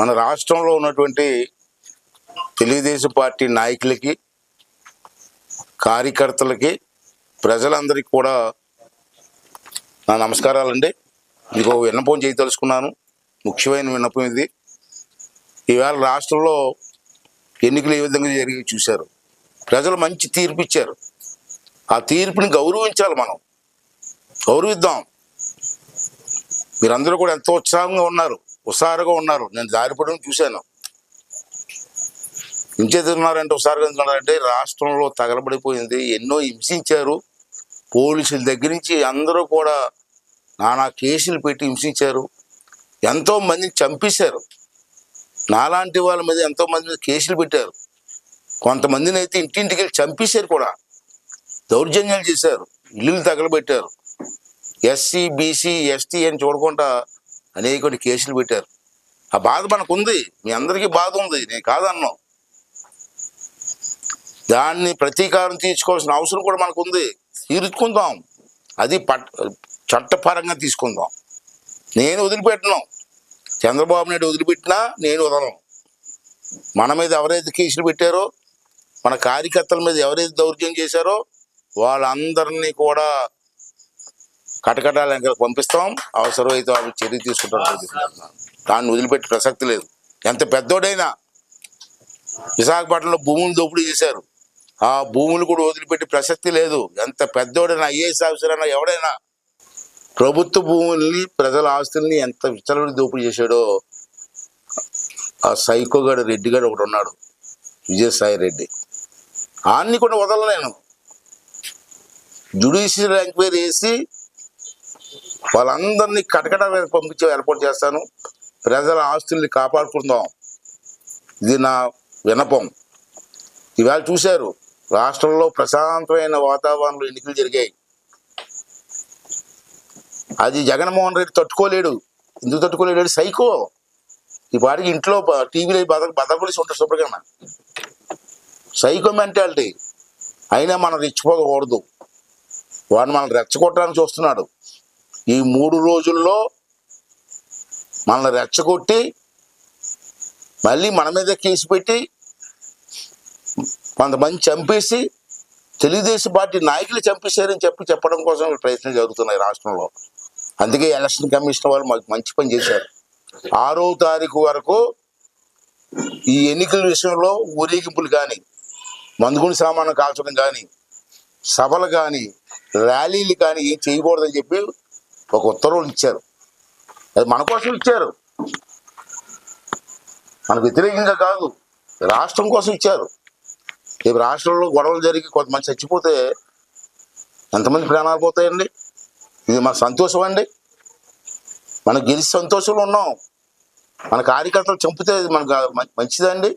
మన రాష్ట్రంలో ఉన్నటువంటి తెలుగుదేశం పార్టీ నాయకులకి, కార్యకర్తలకి, ప్రజలందరికీ కూడా నా నమస్కారాలండి. మీకు విన్నపం చేయదలుచుకున్నాను. ముఖ్యమైన విన్నపం ఇది. ఈవేళ రాష్ట్రంలో ఎన్నికలు ఏ విధంగా జరిగి చూశారు. ప్రజలు మంచి తీర్పు ఇచ్చారు. ఆ తీర్పుని గౌరవించాలి, మనం గౌరవిద్దాం. మీరందరూ కూడా ఎంతో ఉత్సాహంగా ఉన్నారు, హుషారుగా ఉన్నారు. నేను జారిపడడం చూశాను. ఇంచేతున్నారంటే హుషారుగా ఉన్నారంటే రాష్ట్రంలో తగలబడిపోయింది. ఎన్నో హింసించారు. పోలీసుల దగ్గర నుంచి అందరూ కూడా నానా కేసులు పెట్టి హింసించారు. ఎంతో మందిని చంపేశారు. నాలాంటి వాళ్ళ మీద ఎంతో మంది మీద కేసులు పెట్టారు. కొంతమందిని అయితే ఇంటింటికి వెళ్ళి చంపేశారు కూడా. దౌర్జన్యాలు చేశారు, ఇల్లులు తగలబెట్టారు. ఎస్సీ, బీసీ, ఎస్టీ అని చూడకుండా అనేక కేసులు పెట్టారు. ఆ బాధ మనకు ఉంది. మీ అందరికీ బాధ ఉంది, నేను కాదన్నాను. దాన్ని ప్రతీకారం తీర్చుకోవాల్సిన అవసరం కూడా మనకు ఉంది. తీర్చుకుందాం. అది చట్టపరంగా తీసుకుందాం. నేను వదిలిపెట్టను. చంద్రబాబు నాయుడు వదిలిపెట్టినా నేను వదలను. మన మీద ఎవరైతే కేసులు పెట్టారో, మన కార్యకర్తల మీద ఎవరైతే దౌర్జన్యం చేశారో వాళ్ళందరినీ కూడా కటకటాల పంపిస్తాం. అవసరమైతే వాళ్ళు చర్య తీసుకుంటారు. దాన్ని వదిలిపెట్టే ప్రసక్తి లేదు. ఎంత పెద్దోడైనా. విశాఖపట్నంలో భూములు దోపిడీ చేశారు. ఆ భూములు కూడా వదిలిపెట్టే ప్రసక్తి లేదు. ఎంత పెద్దోడైనా, ఐఏఎస్ ఆఫీసర్ అయినా, ఎవడైనా ప్రభుత్వ భూముల్ని, ప్రజల ఆస్తుల్ని ఎంత విచ్చలవిడి దోపిడీ చేశాడో ఆ సైకోగాడు రెడ్డిగాడు ఒకడు ఉన్నాడు, విజయసాయి రెడ్డి. ఆన్ని కూడా వదలలేను. జ్యుడిషియల్ ఎంక్వైరీ వేసి వాళ్ళందరినీ కటకటాలకు పంపించే ఏర్పాటు చేస్తాను. ప్రజల ఆస్తుల్ని కాపాడుకుందాం. ఇది నా విన్నపం. ఇవాళ చూశారు, రాష్ట్రంలో ప్రశాంతమైన వాతావరణంలో ఎన్నికలు జరిగాయి. అది జగన్మోహన్ రెడ్డి తట్టుకోలేడు. ఎందుకు తట్టుకోలేడు? సైకో. ఈ పాటికి ఇంట్లో టీవీలో బదలపడిసి ఉంటారు శుభ్రంగా. Psycho mentality. అయినా మనం రెచ్చిపోకూడదు. వాడిని మనం రెచ్చగొట్టడానికి చూస్తున్నాడు. ఈ 3 రోజుల్లో మనల్ని రెచ్చగొట్టి మళ్ళీ మన మీద కేసు పెట్టి కొంతమంది చంపేసి తెలుగుదేశం పార్టీ నాయకులు చంపేశారని చెప్పడం కోసం ప్రయత్నం జరుగుతున్నాయి రాష్ట్రంలో. అందుకే ఎలక్షన్ కమిషన్ వాళ్ళు మాకు మంచి పని చేశారు. 6వ తారీఖు వరకు ఈ ఎన్నికల విషయంలో ఊరేగింపులు కానీ, మందుగుని సామాను కాల్చడం కానీ, సభలు కానీ, ర్యాలీలు కానీ ఏం చేయకూడదని చెప్పి ఒక ఉత్తర్వులు ఇచ్చారు. అది మన కోసం ఇచ్చారు, మన వ్యతిరేకంగా కాదు, రాష్ట్రం కోసం ఇచ్చారు. రేపు రాష్ట్రంలో గొడవలు జరిగి కొంతమంది చచ్చిపోతే ఎంతమంది ప్రాణాలు పోతాయండి? ఇది మన సంతోషం అండి. మనం గెలిచి సంతోషంలో ఉన్నాం. మన కార్యకర్తలు చంపితే మనకు మంచిదండి.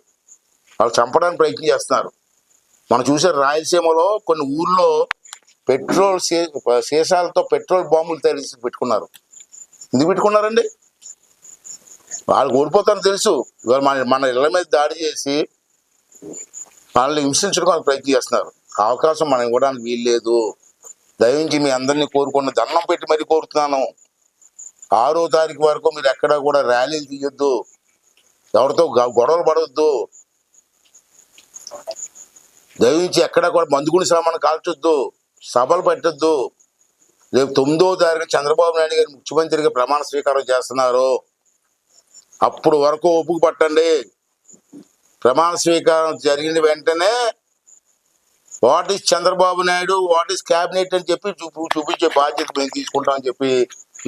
వాళ్ళు చంపడానికి ప్రయత్నం చేస్తున్నారు. మనం చూసారు, రాయలసీమలో కొన్ని ఊర్లో పెట్రోల్ సీసాలతో పెట్రోల్ బాంబులు తయారు చేసి పెట్టుకున్నారు. ఎందుకు పెట్టుకున్నారండి? వాళ్ళు ఓడిపోతారని తెలుసు. ఇవాళ మన ఇళ్ల మీద దాడి చేసి వాళ్ళని హింసించడానికి ప్రయత్నం చేస్తున్నారు. అవకాశం మనం ఇవ్వడానికి వీల్లేదు. దయించి మీ అందరినీ కోరుకున్న దండం పెట్టి మరీ కోరుతున్నాను. 6వ తారీఖు వరకు మీరు ఎక్కడా కూడా ర్యాలీలు తీయొద్దు, ఎవరితో గొడవలు పడవద్దు, దయించి ఎక్కడా కూడా మందుగుని సామాను కాల్చొద్దు, సభలు పెట్టొద్దు. రేపు 9వ తారీఖు చంద్రబాబు నాయుడు గారు ముఖ్యమంత్రిగా ప్రమాణ స్వీకారం చేస్తున్నారు. అప్పుడు వరకు ఒప్పుకు పట్టండి. ప్రమాణ స్వీకారం జరిగిన వెంటనే what is Chandrababu Naidu, what is cabinet అని చెప్పి చూపించే బాధ్యత మేము తీసుకుంటామని చెప్పి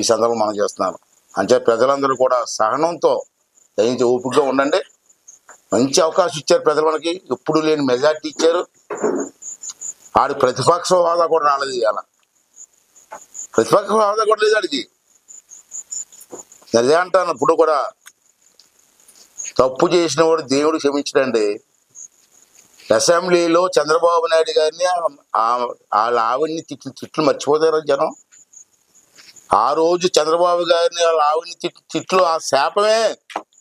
ఈ సందర్భంగా మనం చేస్తున్నాను. అంటే ప్రజలందరూ కూడా సహనంతో దయించి ఓపికగా ఉండండి. మంచి అవకాశం ఇచ్చారు ప్రజలు మనకి. ఎప్పుడు లేని మెజార్టీ ఇచ్చారు. ఆడి ప్రతిపక్ష హోదా కూడా రాలేదు. ఇవాళ ప్రతిపక్ష హోదా కూడా లేదు ఆడికి. అదే అంటాను, ఇప్పుడు కూడా తప్పు చేసిన వాడు దేవుడు క్షమించడండి. అసెంబ్లీలో చంద్రబాబు నాయుడు గారిని వాళ్ళ ఆవిడ్ని తిట్లు మర్చిపోతారు జనం. ఆ రోజు చంద్రబాబు గారిని వాళ్ళ ఆవిడ్ని తిట్లు, ఆ శాపమే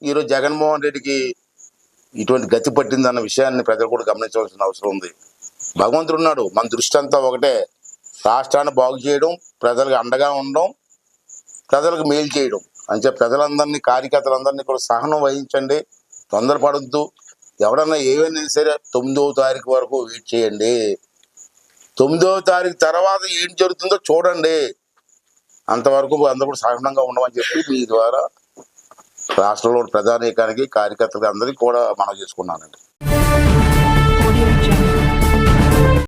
ఈరోజు జగన్మోహన్ రెడ్డికి ఇటువంటి గతి పట్టిందన్న విషయాన్ని ప్రజలు కూడా గమనించవలసిన అవసరం ఉంది. భగవంతుడు ఉన్నాడు. మన దృష్టి అంతా ఒకటే, రాష్ట్రాన్ని బాగు చేయడం, ప్రజలకు అండగా ఉండడం, ప్రజలకు మేలు చేయడం. అంటే ప్రజలందరినీ, కార్యకర్తలందరినీ కూడా సహనం వహించండి, తొందరపడద్దు. ఎవడన్నా ఏమైనా సరే 9వ తారీఖు వరకు వెయిట్ చేయండి. 9వ తారీఖు తర్వాత ఏం జరుగుతుందో చూడండి. అంతవరకు అందరూ కూడా సహనంగా ఉండమని చెప్పి మీ ద్వారా రాష్ట్రంలో ప్రజానీకానికి, కార్యకర్తలకి అందరికీ కూడా మనవి చేసుకున్నానండి.